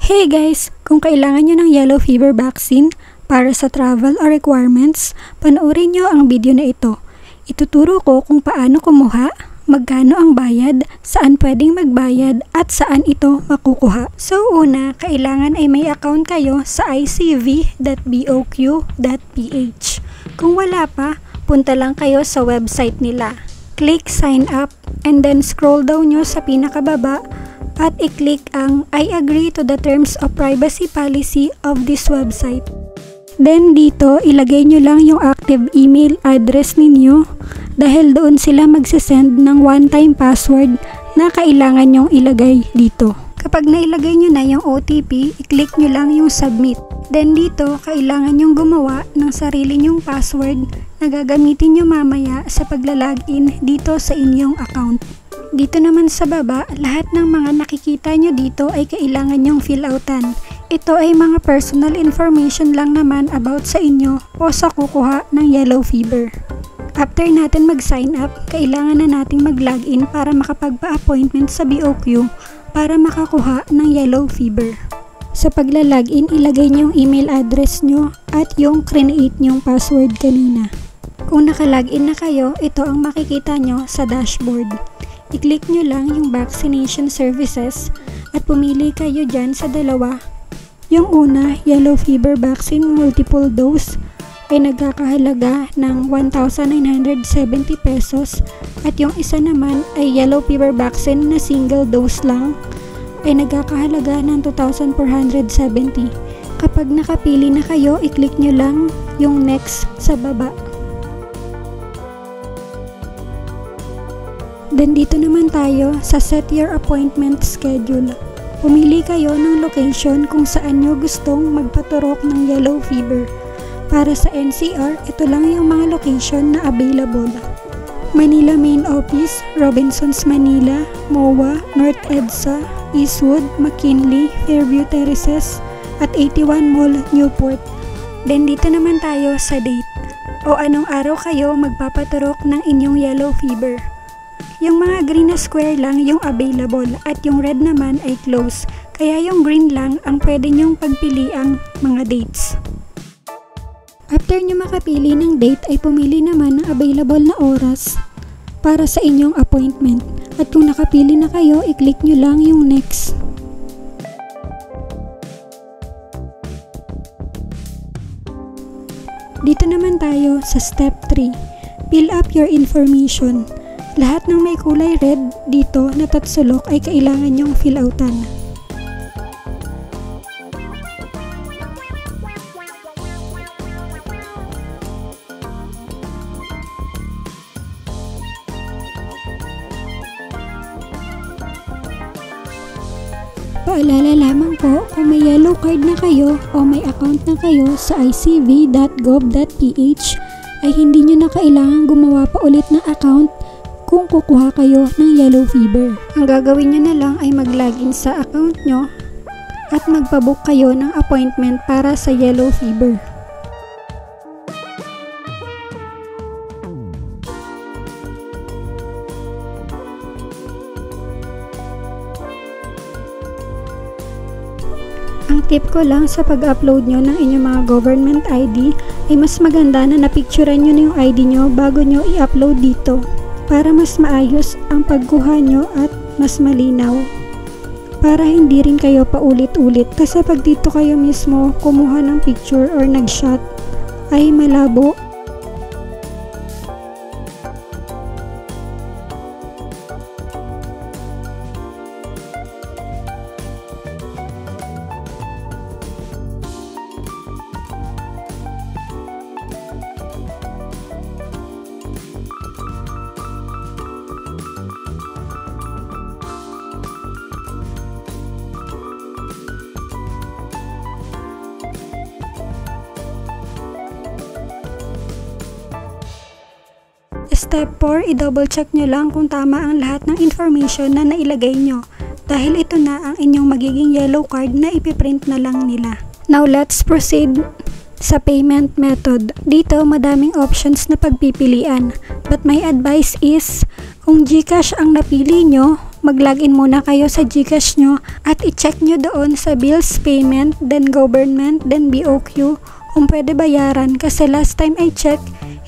Hey guys! Kung kailangan nyo ng yellow fever vaccine para sa travel or requirements, panoorin nyo ang video na ito. Ituturo ko kung paano kumuha, magkano ang bayad, saan pwedeng magbayad, at saan ito makukuha. So una, kailangan ay may account kayo sa icv.boq.ph. Kung wala pa, punta lang kayo sa website nila. Click sign up and then scroll down nyo sa pinakababa at i-click ang I agree to the terms of privacy policy of this website. Then dito, ilagay nyo lang yung active email address ninyo dahil doon sila magsisend ng one-time password na kailangan nyong ilagay dito. Kapag nailagay nyo na yung OTP, i-click nyo lang yung submit. Then dito, kailangan nyong gumawa ng sarili nyong password na gagamitin nyo mamaya sa pagla-login dito sa inyong account. Dito naman sa baba, lahat ng mga nakikita nyo dito ay kailangan nyong fill outan. Ito ay mga personal information lang naman about sa inyo o sa kukuha ng yellow fever. After natin mag-sign up, kailangan na nating mag-login para makapagpa-appointment sa BOQ para makakuha ng yellow fever. Sa pagla-login, ilagay nyo yung email address nyo at yung create nyong password kanina. Kung naka-login na kayo, ito ang makikita nyo sa dashboard. I-click nyo lang yung vaccination services at pumili kayo dyan sa dalawa. Yung una, yellow fever vaccine multiple dose ay nagkakahalaga ng 1,970 pesos at yung isa naman ay yellow fever vaccine na single dose lang ay nagkakahalaga ng 2,470. Kapag nakapili na kayo, i-click nyo lang yung next sa baba. Then dito naman tayo sa set your appointment schedule. Pumili kayo ng location kung saan nyo gustong magpaturok ng yellow fever. Para sa NCR, ito lang yung mga location na available. Manila Main Office, Robinsons Manila, MOA, North EDSA, Eastwood, McKinley, Fairview Terraces, at 81 Mall, Newport. Then dito naman tayo sa date o anong araw kayo magpapaturok ng inyong yellow fever. Yung mga green na square lang yung available at yung red naman ay close. Kaya yung green lang ang pwede nyong pagpiliang mga dates. After nyo makapili ng date ay pumili naman ng available na oras para sa inyong appointment. At kung nakapili na kayo, i-click nyo lang yung next. Dito naman tayo sa step 3. Fill up your information. Lahat ng may kulay red dito na tatsulok ay kailangan nyong fill outan. Paalala lamang po, kung may yellow card na kayo o may account na kayo sa icv.gov.ph ay hindi nyo na kailangan gumawa pa ulit ng account kung kukuha kayo ng yellow fever. Ang gagawin nyo na lang ay mag-login sa account nyo at magpabook kayo ng appointment para sa yellow fever. Ang tip ko lang sa pag-upload nyo ng inyong mga government ID ay mas maganda na napicturean nyo na yung ID nyo bago nyo i-upload dito para mas maayos ang pagkuha nyo at mas malinaw. Para hindi rin kayo paulit-ulit kasi pag dito kayo mismo kumuha ng picture or nag-shot ay malabo. Step 4, i-double check nyo lang kung tama ang lahat ng information na nailagay nyo dahil ito na ang inyong magiging yellow card na ipiprint na lang nila. Now let's proceed sa payment method. Dito madaming options na pagpipilian but my advice is kung GCash ang napili nyo, mag-login muna kayo sa GCash nyo at i-check nyo doon sa bills payment, then government, then BOQ kung pwede bayaran kasi last time I check,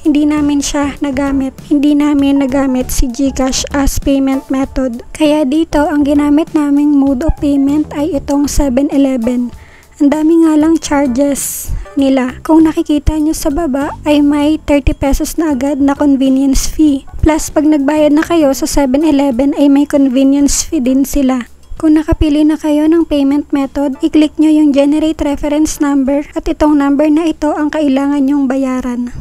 hindi namin siya nagamit. Hindi namin nagamit si GCash as payment method. Kaya dito, ang ginamit naming mode of payment ay itong 7-Eleven. Ang dami nga lang charges nila. Kung nakikita nyo sa baba, ay may 30 pesos na agad na convenience fee. Plus, pag nagbayad na kayo sa 7-Eleven ay may convenience fee din sila. Kung nakapili na kayo ng payment method, i-click nyo yung generate reference number at itong number na ito ang kailangan nyong bayaran.